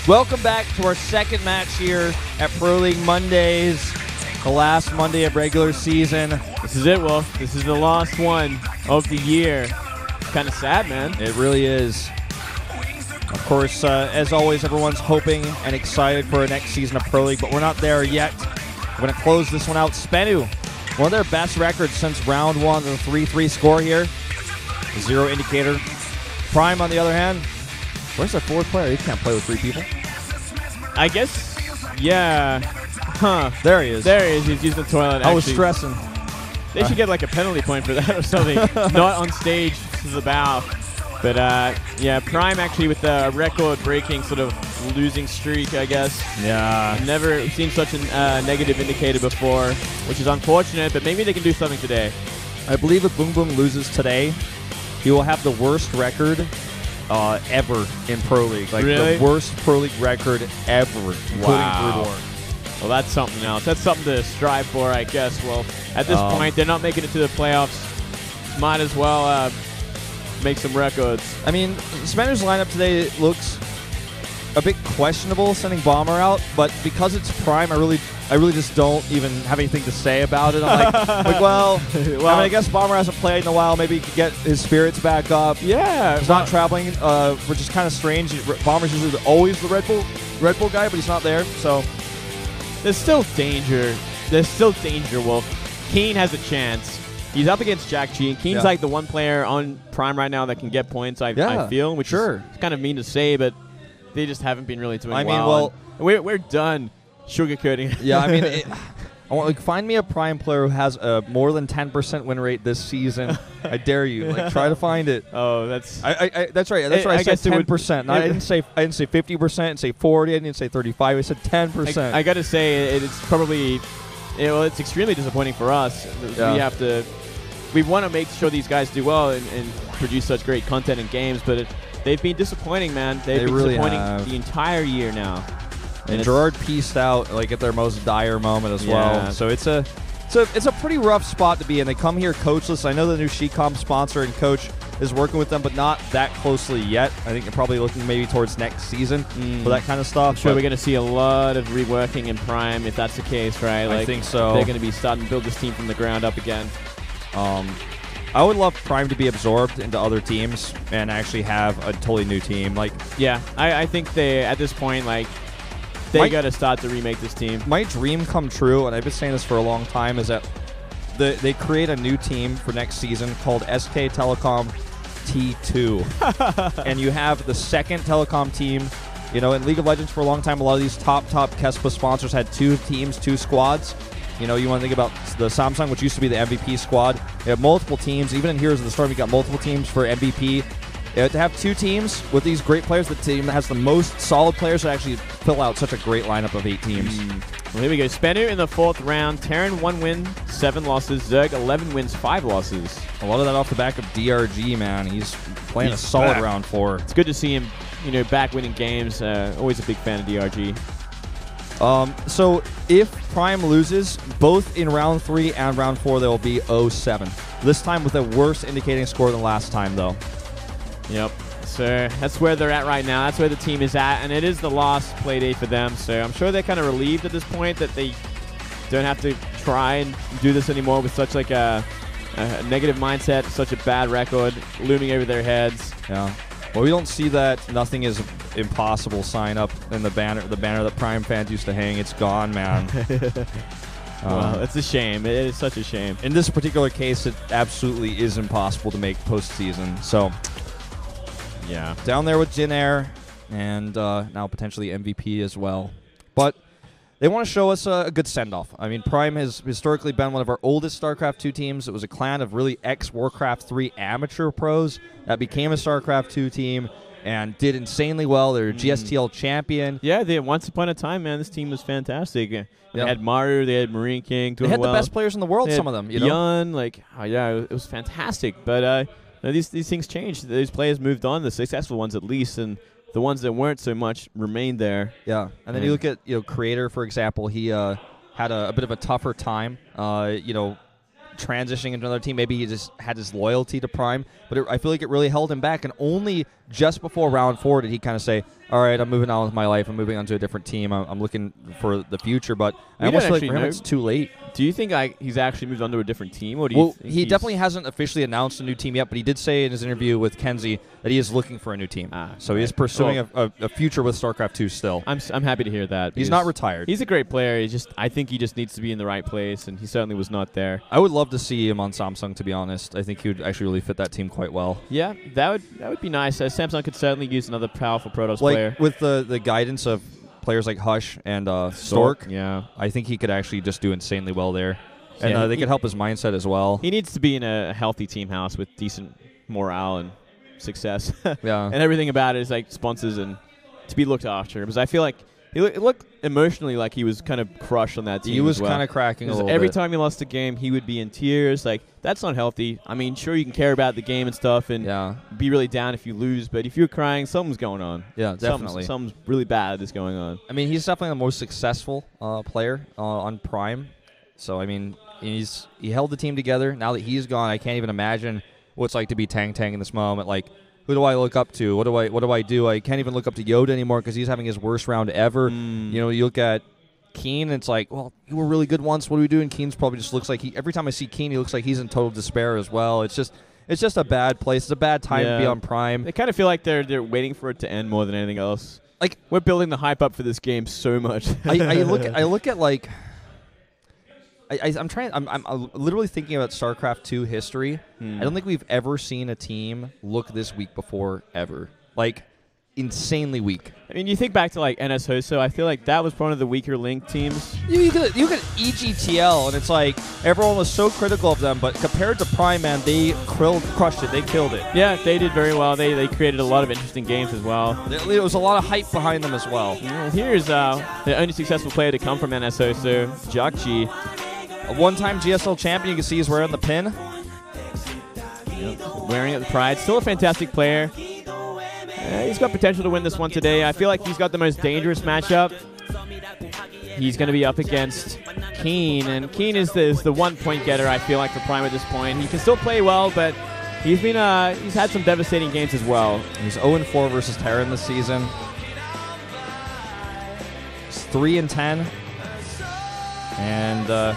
Welcome back to our second match here at Pro League Mondays, the last Monday of regular season. This is it, Wolf. This is the last one of the year. Kind of sad, man. It really is. Of course, as always, everyone's hoping and excited for a next season of Pro League, but we're not there yet. We're going to close this one out. SBENU, one of their best records since round one, the 3-3 score here. Zero indicator. Prime, on the other hand, where's their fourth player? He can't play with three people. I guess, yeah. Huh. There he is. There he is. He's using the toilet. I was stressing. They should get like a penalty point for that or something. Not on stage to the bow. But yeah, Prime actually with a record-breaking sort of losing streak, I guess. Yeah. I've never seen such a negative indicator before, which is unfortunate, but maybe they can do something today. I believe if Boom Boom loses today, he will have the worst record ever in Pro League. Like really? The worst Pro League record ever, including wow. Brood War. Well, that's something else. That's something to strive for, I guess. Well, at this point, they're not making it to the playoffs. Might as well make some records. I mean, SBENU's lineup today looks a bit questionable, sending Bomber out, but because it's Prime, I really just don't even have anything to say about it. I'm like, well, I mean, I guess Bomber hasn't played in a while. Maybe he could get his spirits back up. Yeah. He's not traveling, which is kind of strange. Bomber's usually always the Red Bull guy, but he's not there, so. There's still danger. There's still danger, Wolf. KeeN has a chance. He's up against jjakji, and KeeN's like the one player on Prime right now that can get points, I feel, which is kind of mean to say, but they just haven't been really doing well. We're done sugarcoating. Yeah, I mean, I want, like, find me a Prime player who has a more than 10% win rate this season. I dare you. Like, try to find it. Oh, that's that's right. That's right. I said 10%. I didn't say 50%. I didn't say 40. I didn't say 35. I said 10%. I gotta say it's probably it's extremely disappointing for us. Yeah. We want to make sure these guys do well and produce such great content in games, but they've been disappointing, man. They've been really disappointing the entire year now. And Gerard pieced out like at their most dire moment as well. So it's a pretty rough spot to be in. They come here coachless. I know the new SheCom sponsor and coach is working with them, but not that closely yet. I think they're probably looking maybe towards next season for that kind of stuff. I'm sure we're going to see a lot of reworking in Prime if that's the case, right? Like, I think so. They're going to be starting to build this team from the ground up again. I would love Prime to be absorbed into other teams and actually have a totally new team. Like, yeah, I think they at this point they got to start to remake this team. My dream come true, and I've been saying this for a long time, is that they create a new team for next season called SK Telecom T2. And you have the second telecom team. You know, in League of Legends for a long time, a lot of these top Kespa sponsors had two teams, two squads. You know, you want to think about the Samsung, which used to be the MVP squad. You have multiple teams. Even in Heroes of the Storm, you got multiple teams for MVP. To have two teams with these great players, the team that has the most solid players to actually fill out such a great lineup of 8 teams. Well, here we go. SBENU in the 4th round. Terran 1 win, 7 losses. Zerg 11 wins, 5 losses. A lot of that off the back of DRG, man. He's playing a solid round 4. It's good to see him, back winning games. Always a big fan of DRG. So if Prime loses, both in round 3 and round 4, they will be 0-7. This time with a worse indicating score than last time, though. Yep. So that's where they're at right now. That's where the team is at, and it is the last play day for them. So I'm sure they're kind of relieved at this point that they don't have to try and do this anymore with such like a negative mindset, such a bad record looming over their heads. Yeah. Well, we don't see that nothing is impossible sign up in the banner that Prime fans used to hang. It's gone, man. Well, it's a shame. It is such a shame. In this particular case, it absolutely is impossible to make postseason. So, yeah, down there with Jin Air and now potentially MVP as well. But they want to show us a good send-off. I mean, Prime has historically been one of our oldest StarCraft 2 teams. It was a clan of really ex-Warcraft 3 amateur pros that became a StarCraft 2 team and did insanely well. They're a GSTL champion. Yeah, once upon a time, man, this team was fantastic. They had Maru, they had Marine King. They had the best players in the world, some of them. Yun, it was fantastic. But these things changed. These players moved on, the successful ones at least, and the ones that weren't so much remained there. Yeah, and then you look at Creator, for example. He had a bit of a tougher time, transitioning into another team. Maybe he just had his loyalty to Prime, but I feel like it really held him back. And only just before round 4 did he kind of say, all right, I'm moving on with my life. I'm moving on to a different team. I'm looking for the future, but I almost feel like for him it's too late. Do you think he's actually moved on to a different team? Or do well, he definitely hasn't officially announced a new team yet, but he did say in his interview with Kenzie that he is looking for a new team. So he is pursuing a future with StarCraft 2 still. I'm happy to hear that. He's not retired. He's a great player. I think he just needs to be in the right place, and he certainly was not there. I would love to see him on Samsung, to be honest. I think he would actually really fit that team quite well. Yeah, that would be nice. Samsung could certainly use another powerful Protoss player. With the guidance of players like Hush and Stork, yeah, I think he could actually just do insanely well there. And they could help his mindset as well. He needs to be in a healthy team house with decent morale and success. Yeah. And everything about it is like sponsors and to be looked after. Because I feel like it looked emotionally like he was kind of crushed on that team. He was kind of cracking a little bit. Every time he lost a game, he would be in tears. Like, that's not healthy. I mean, sure, you can care about the game and stuff and be really down if you lose, but if you're crying, something's going on. Yeah, definitely. Something's really bad is going on. I mean, he's definitely the most successful player on Prime. So, I mean, he held the team together. Now that he's gone, I can't even imagine what it's like to be Tang in this moment. Like, who do I look up to? What do I do? I can't even look up to Yoda anymore because he's having his worst round ever. You know, you look at KeeN, and it's like, well, you were really good once. What do we do? And KeeN's probably just looks like every time I see KeeN, he looks like he's in total despair as well. It's just a bad place. It's a bad time to be on Prime. They kind of feel like they're waiting for it to end more than anything else. Like, we're building the hype up for this game so much. I look at like. I'm literally thinking about StarCraft 2 history. I don't think we've ever seen a team look this weak before, ever. Like, insanely weak. I mean, you think back to, like, NS Hoso, I feel like that was one of the weaker Link teams. You could EGTL, and it's like, everyone was so critical of them, but compared to Prime, man, they crushed it. They killed it. Yeah, they did very well. They created a lot of interesting games as well. There was a lot of hype behind them as well. Yeah, here's the only successful player to come from NS Hoso, jjakji. A one-time GSL champion, you can see he's wearing the pin. Yep. Wearing it with pride. Still a fantastic player. He's got potential to win this one today. I feel like he's got the most dangerous matchup. He's going to be up against KeeN, and KeeN is the one-point getter, I feel like, for Prime at this point. He can still play well, but he's had some devastating games as well. He's 0-4 versus Terran this season. He's 3-10. And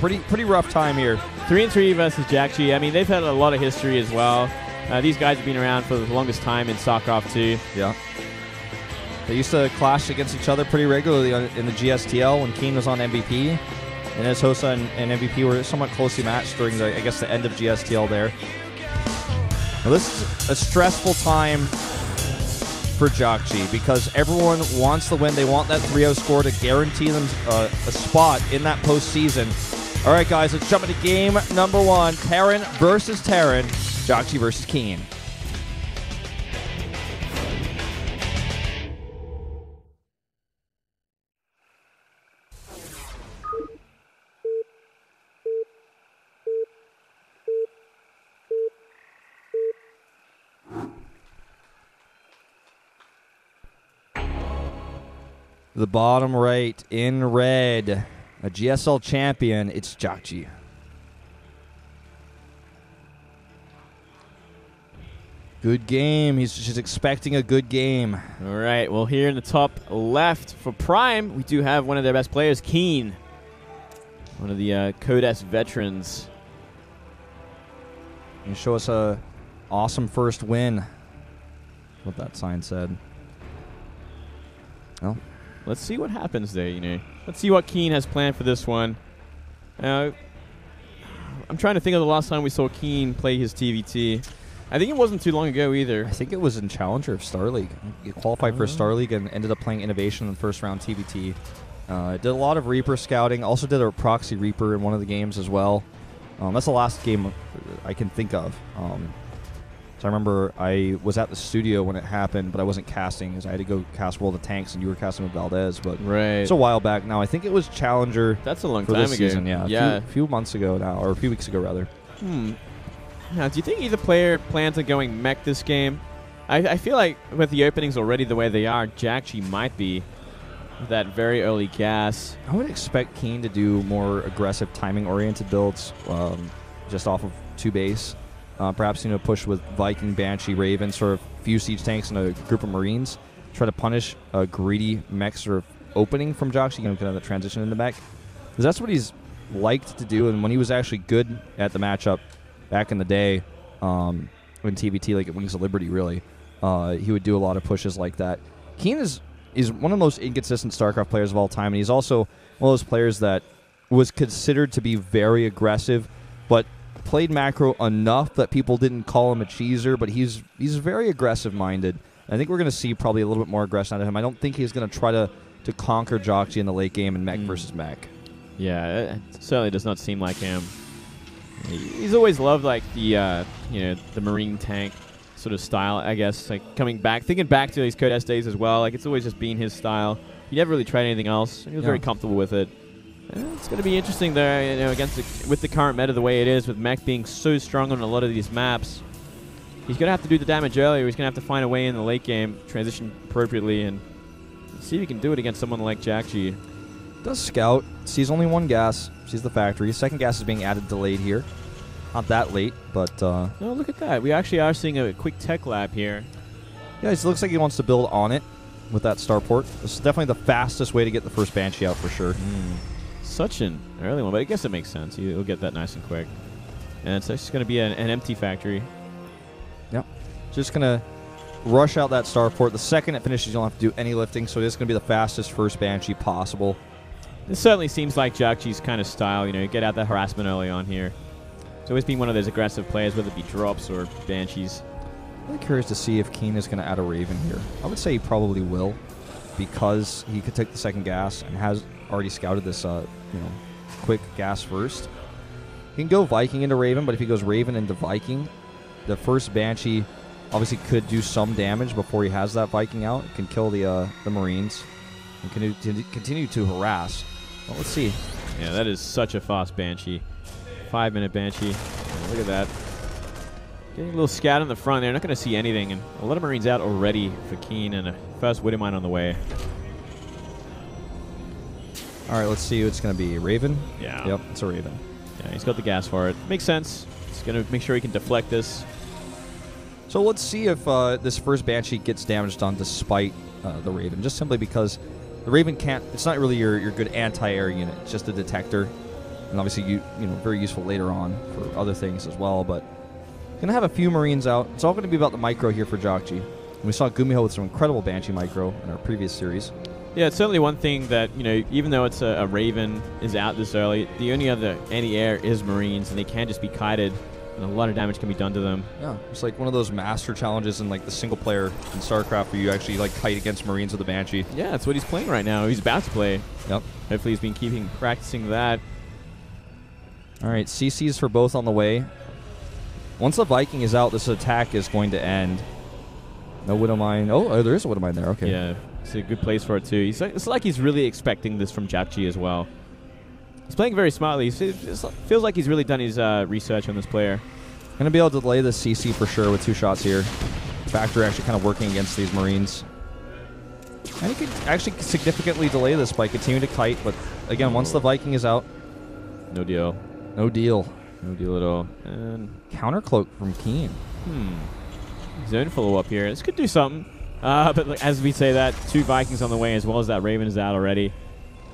pretty rough time here. 3-3 versus jjakji. I mean, they've had a lot of history as well. These guys have been around for the longest time in Starcraft 2. Yeah. They used to clash against each other pretty regularly in the GSTL when KeeN was on MVP. And as Hosa and MVP were somewhat closely matched during the end of GSTL there. Now, this is a stressful time for jjakji because everyone wants the win. They want that 3-0 score to guarantee them a spot in that postseason. All right, guys, let's jump into game number 1. Terran versus Terran. jjakji versus KeeN. The bottom right in red, a GSL champion, it's jjakji. Good game. She's expecting a good game. All right. Well, here in the top left for Prime, we do have one of their best players, KeeN. One of the Codes veterans. You show us a awesome first win. What that sign said. Well, let's see what happens there, you know. Let's see what KeeN has planned for this one. I'm trying to think of the last time we saw KeeN play his TVT. I think it wasn't too long ago either. I think it was in Challenger of Star League. He qualified for Star League and ended up playing Innovation in the first round TVT. Did a lot of Reaper scouting. Also did a proxy Reaper in one of the games as well. That's the last game I can think of. So I remember I was at the studio when it happened, but I wasn't casting because I had to go cast World of Tanks, and you were casting with Valdez. But it's a while back now. I think it was Challenger. That's a long for time this ago. Season, yeah. A few months ago now, or a few weeks ago rather. Now, do you think either player plans on going mech this game? I feel like with the openings already the way they are, jjakji might be with that very early gas. I would expect KeeN to do more aggressive timing-oriented builds just off of 2 base. Perhaps, push with Viking, Banshee, Raven, sort of few siege tanks and a group of Marines, try to punish a greedy mech sort of opening from jjakji, kind of the transition into mech. Because that's what he's liked to do, and when he was actually good at the matchup back in the day, in TVT, like at Wings of Liberty, really, he would do a lot of pushes like that. KeeN is one of the most inconsistent StarCraft players of all time, and he's also one of those players that was considered to be very aggressive, but played macro enough that people didn't call him a cheeser, but he's very aggressive-minded. I think we're going to see probably a little bit more aggression out of him. I don't think he's going to try to conquer jjakji in the late game in mech versus mech. Yeah, it certainly does not seem like him. He's always loved like the the Marine tank sort of style, I guess. Like thinking back to his Code S days as well. Like it's always just been his style. He never really tried anything else. He was very comfortable with it. It's going to be interesting there, with the current meta the way it is, with mech being so strong on a lot of these maps. He's going to have to do the damage earlier. He's going to have to find a way in the late game, transition appropriately, and see if he can do it against someone like jjakji. Does scout, sees only one gas, sees the factory. Second gas is being added delayed here. Not that late, but... No, look at that. We actually are seeing a quick tech lab here. Yeah, it looks like he wants to build on it with that starport. This is definitely the fastest way to get the first Banshee out for sure. Such an early one, but I guess it makes sense. You'll get that nice and quick. And it's just going to be an empty factory. Yep. Just going to rush out that starport. The second it finishes, you don't have to do any lifting, so it is going to be the fastest first Banshee possible. This certainly seems like jjakji's kind of style. Get out that harassment early on here. He's always been one of those aggressive players, whether it be drops or Banshees. I'm really curious to see if KeeN is going to add a Raven here. I would say he probably will, because he could take the second gas and has already scouted this quick gas first. He can go Viking into Raven, but if he goes Raven into Viking, the first Banshee obviously could do some damage before he has that Viking out. It can kill the Marines and continue to harass. Well, let's see. Yeah, that is such a fast Banshee. 5-minute Banshee. Yeah, look at that. Getting a little scout in the front there. Not going to see anything. And a lot of Marines out already for KeeN, and a first Widowmine on the way. All right, let's see who it's going to be. Raven? Yeah. Yep, it's a Raven. Yeah, he's got the gas for it. Makes sense. He's going to make sure he can deflect this. So let's see if this first Banshee gets damage done despite the Raven, just simply because the Raven can't... It's not really your good anti-air unit. It's just a detector. And obviously, very useful later on for other things as well. But going to have a few Marines out. It's all going to be about the micro here for jjakji. And we saw Gumiho with some incredible Banshee micro in our previous series. Yeah, it's certainly one thing that, even though it's a Raven is out this early, the only other anti-air is Marines, and they can just be kited, and a lot of damage can be done to them. Yeah, it's like one of those master challenges in like the single player in StarCraft where you actually like kite against Marines with a Banshee. Yeah, that's what he's playing right now. He's about to play. Yep. Hopefully he's been practicing that. All right, CCs for both on the way. Once the Viking is out, this attack is going to end. No Widowmine. Oh, there is a Widowmine there. Okay. Yeah, it's a good place for it too. It's like he's really expecting this from jjakji as well. He's playing very smartly. It feels like he's really done his research on this player. Going to be able to delay the CC for sure with 2 shots here. Factory actually kind of working against these Marines. And he could actually significantly delay this by continuing to kite, but again, once the Viking is out... No deal. No deal. No deal at all. And Countercloak from KeeN. Zone follow-up here. This could do something. But like, as we say that, 2 Vikings on the way, as well as that Raven is out already.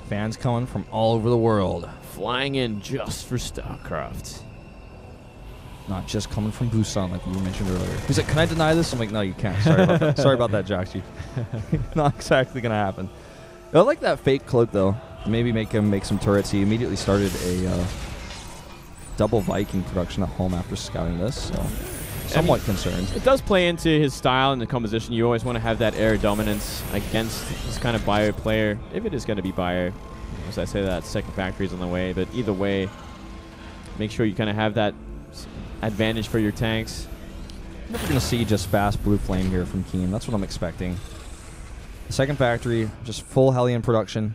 Fans coming from all over the world. Flying in just for StarCraft. Not just coming from Busan, like we mentioned earlier. He's like, can I deny this? I'm like, no, you can't. Sorry about that. Sorry about that, jjakji. Not exactly going to happen. I like that fake cloak, though. Maybe make him make some turrets. He immediately started a double Viking production at home after scouting this, so somewhat concerned. It does play into his style and the composition. You always want to have that air dominance against this kind of bio player, if it is going to be bio. As I say, that second factory is on the way, but either way, make sure you kind of have that advantage for your tanks. We're going to see just fast blue flame here from KeeN. That's what I'm expecting. The second factory, just full Hellion production.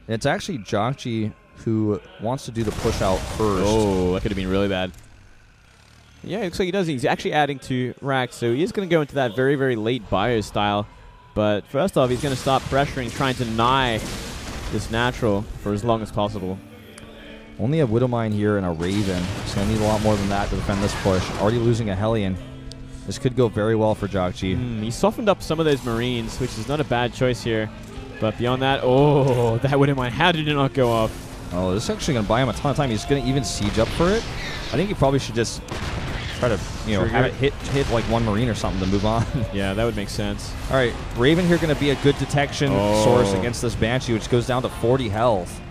And it's actually jjakji who wants to do the push out first. Oh, that could have been really bad. Yeah, it looks like he does. He's actually adding 2 racks, so he is going to go into that very, very late bio style. But first off, he's going to stop pressuring, trying to deny this natural for as long as possible. Only a Widowmine here and a Raven. He's going to need a lot more than that to defend this push. Already losing a Hellion. This could go very well for jjakji. He softened up some of those Marines, which is not a bad choice here. But beyond that, oh, that wouldn't mind. How did it not go off? Oh, this is actually going to buy him a ton of time. He's going to even siege up for it. I think he probably should just try to, have it hit like one Marine or something to move on. Yeah, that would make sense. All right, Raven here going to be a good detection source against this Banshee, which goes down to 40 health.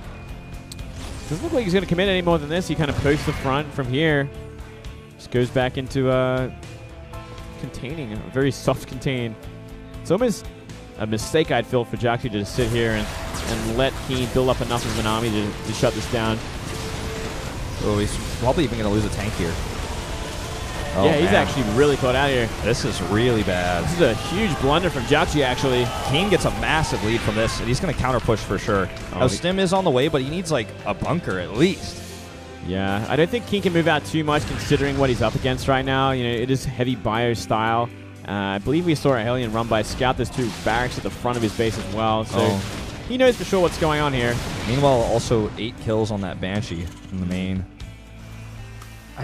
Doesn't look like he's going to commit any more than this. He kind of posts the front from here. Just goes back into containing, a very soft contain. It's almost a mistake, I'd feel, for jjakji to just sit here and let KeeN build up enough of an army to shut this down. Oh, he's probably even going to lose a tank here. Oh, yeah, he's actually really caught out here. This is really bad. This is a huge blunder from jjakji, actually. KeeN gets a massive lead from this, and he's going to counter push for sure. Now, Stim is on the way, but he needs like a bunker at least. Yeah, I don't think KeeN can move out too much considering what he's up against right now. It is heavy bio style. I believe we saw a Hellion run by Scout. There's 2 barracks at the front of his base as well, so he knows for sure what's going on here. Meanwhile, also 8 kills on that Banshee in the main.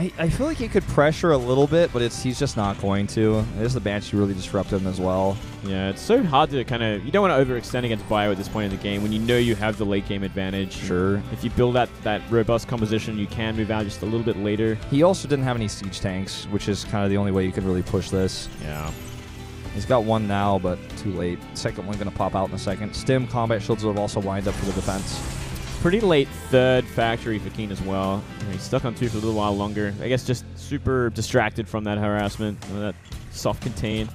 I feel like he could pressure a little bit, but he's just not going to. There's the Banshee really disrupted him as well. Yeah, it's so hard to kind of... You don't want to overextend against bio at this point in the game when you know you have the late game advantage. Sure. If you build that robust composition, you can move out just a little bit later. He also didn't have any siege tanks, which is kind of the only way you could really push this. Yeah. He's got one now, but too late. Second one going to pop out in a second. Stim combat shields have also lined up for the defense. Pretty late third factory for KeeN as well. He's stuck on 2 for a little while longer. I guess just super distracted from that harassment, that soft contain.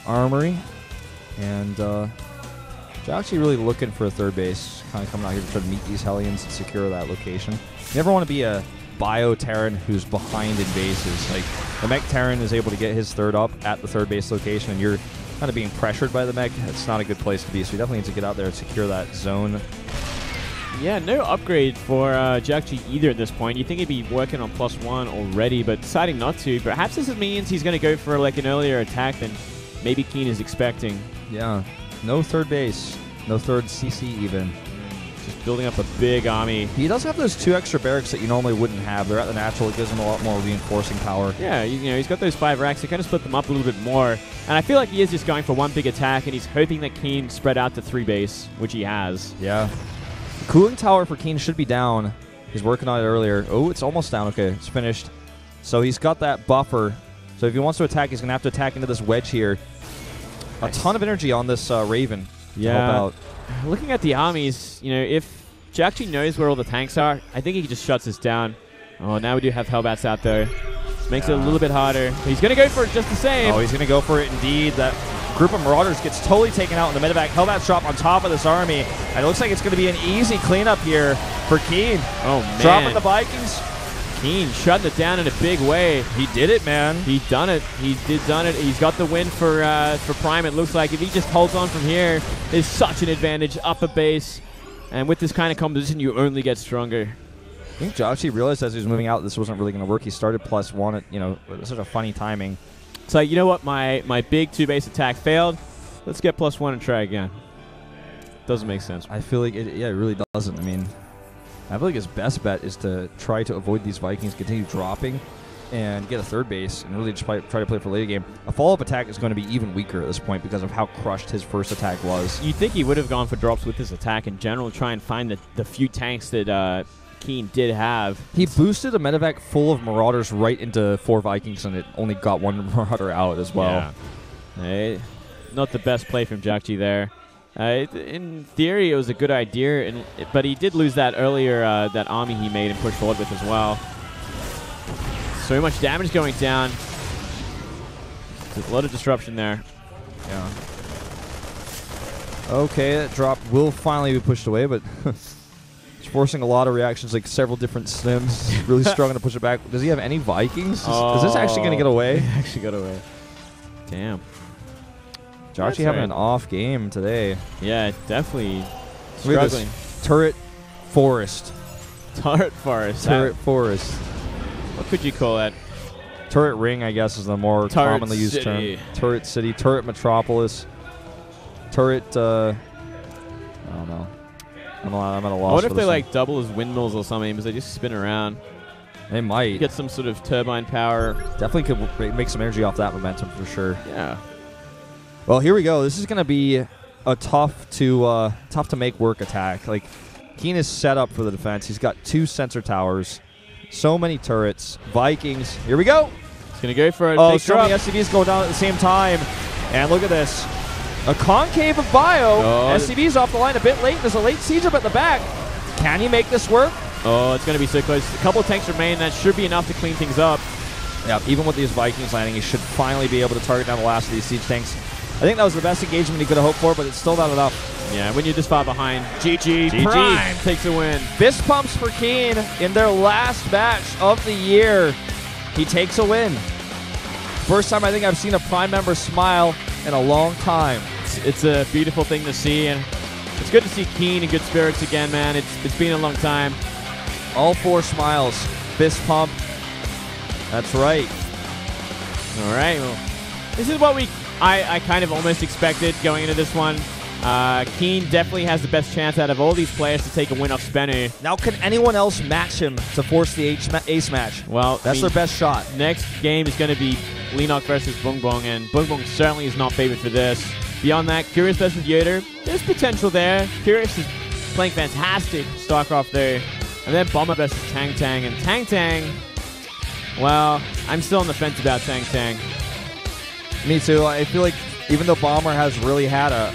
Armory. And jjakji really looking for a third base. Kind of coming out here to try to meet these Hellions and secure that location. You never want to be a bio Terran who's behind in bases. Like, the mech Terran is able to get his third up at the third base location, and you're kind of being pressured by the mech. It's not a good place to be, so you definitely need to get out there and secure that zone. Yeah, no upgrade for jjakji either at this point. You think he'd be working on +1 already, but deciding not to. Perhaps this means he's going to go for like an earlier attack than maybe KeeN is expecting. Yeah, no third base, no third CC even. Just building up a big army. He does have those 2 extra barracks that you normally wouldn't have. They're at the natural. It gives him a lot more reinforcing power. Yeah, he's got those 5 racks. They kind of split them up a little bit more. And I feel like he is just going for one big attack, and he's hoping that KeeN spread out to 3 base, which he has. Yeah. The cooling tower for KeeN should be down. He's working on it earlier. Oh, it's almost down. Okay, it's finished. So he's got that buffer. So if he wants to attack, he's going to have to attack into this wedge here. A ton of energy on this Raven to help out. Looking at the armies, if jjakji knows where all the tanks are, I think he just shuts this down. Oh, now we do have Hellbats out there. This makes it a little bit harder. He's going to go for it just the same. Oh, he's going to go for it indeed. That group of Marauders gets totally taken out in the medevac. Hellbats drop on top of this army. And it looks like it's going to be an easy cleanup here for KeeN. Oh, man. Dropping the Vikings. KeeN shutting it down in a big way. He did it, man. He done it. He did done it. He's got the win for Prime. It looks like if he just holds on from here, there's such an advantage up a base. And with this kind of composition, you only get stronger. I think jjakji realized as he was moving out this wasn't really going to work. He started +1 at, it was such a funny timing. It's like, you know what, my big 2-base attack failed. Let's get +1 and try again. Doesn't make sense. I feel like it really doesn't. I mean, I feel like his best bet is to try to avoid these Vikings, continue dropping, and get a third base, and really just try to play for later game. A follow-up attack is going to be even weaker at this point because of how crushed his first attack was. You'd think he would have gone for drops with his attack in general, try and find the few tanks that KeeN did have. He boosted a medevac full of Marauders right into 4 Vikings, and it only got 1 Marauder out as well. Yeah. Not the best play from jjakji there. In theory, it was a good idea, but he did lose that earlier, that army he made and pushed forward with as well. So much damage going down. There's a lot of disruption there. Yeah. Okay, that drop will finally be pushed away, but it's forcing a lot of reactions, like several different stims. Really struggling to push it back. Does he have any Vikings? Is this actually going to get away? He actually got away. Damn. jjakji having an off game today. Yeah, definitely struggling. Turret forest. Turret forest. Turret forest. What could you call that? Turret ring, I guess, is the more commonly used term. Turret city, turret metropolis, turret. I don't know. I'm at a loss. I wonder if they like double as windmills or something, because they just spin around. They might. Get some sort of turbine power. Definitely could make some energy off that momentum for sure. Yeah. Well, here we go. This is going to be a tough to make work attack. Like, KeeN is set up for the defense. He's got 2 sensor towers, so many turrets. Vikings. Here we go. He's going to go for a big big so many SCVs go down at the same time. And look at this. A concave of bio. SCV's off the line a bit late. There's a late siege up at the back. Can he make this work? Oh, it's going to be so close. A couple of tanks remain. That should be enough to clean things up. Yeah, even with these Vikings landing, he should finally be able to target down the last of these siege tanks. I think that was the best engagement he could have hoped for, but it's still not enough. Yeah, when you're this far behind, GG Prime takes a win. Fist pumps for KeeN in their last match of the year. He takes a win. First time I think I've seen a Prime member smile in a long time. It's a beautiful thing to see, and it's good to see KeeN in good spirits again, man. It's been a long time. All 4 smiles. Fist pump. That's right. All right. Well, this is what I kind of almost expected going into this one. KeeN definitely has the best chance out of all these players to take a win off SBENU. Now, can anyone else match him to force the ace match? Well, that's their best shot. Next game is going to be Leenock versus Bung Bung, and Bung Bung certainly is not favored for this. Beyond that, Curious versus Yoder. There's potential there. Curious is playing fantastic Starcraft there. And then Bomber versus Tang Tang. And Tang Tang, well, I'm still on the fence about Tang Tang. Me too. I feel like even though Bomber has really had a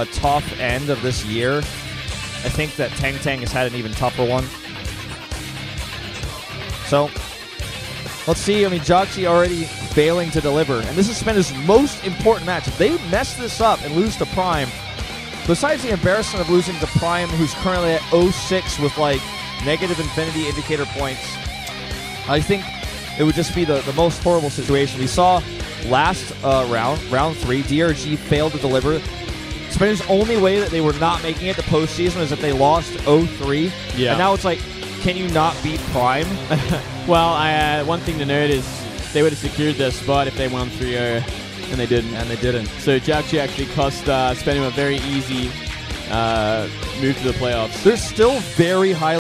tough end of this year, I think that Tang Tang has had an even tougher one. So, let's see. I mean, jjakji already failing to deliver. And this is SBENU's most important match. If they mess this up and lose to Prime, besides the embarrassment of losing to Prime, who's currently at 0-6 with, like, negative infinity indicator points, I think it would just be the most horrible situation. We saw last round 3, DRG failed to deliver. SBENU's only way that they were not making it the postseason is if they lost 0-3. Yeah. And now it's like, can you not beat Prime? Well, one thing to note is they would have secured their spot if they won 3-0, and they didn't. So jjakji actually cost SBENU a very easy move to the playoffs. They're still very high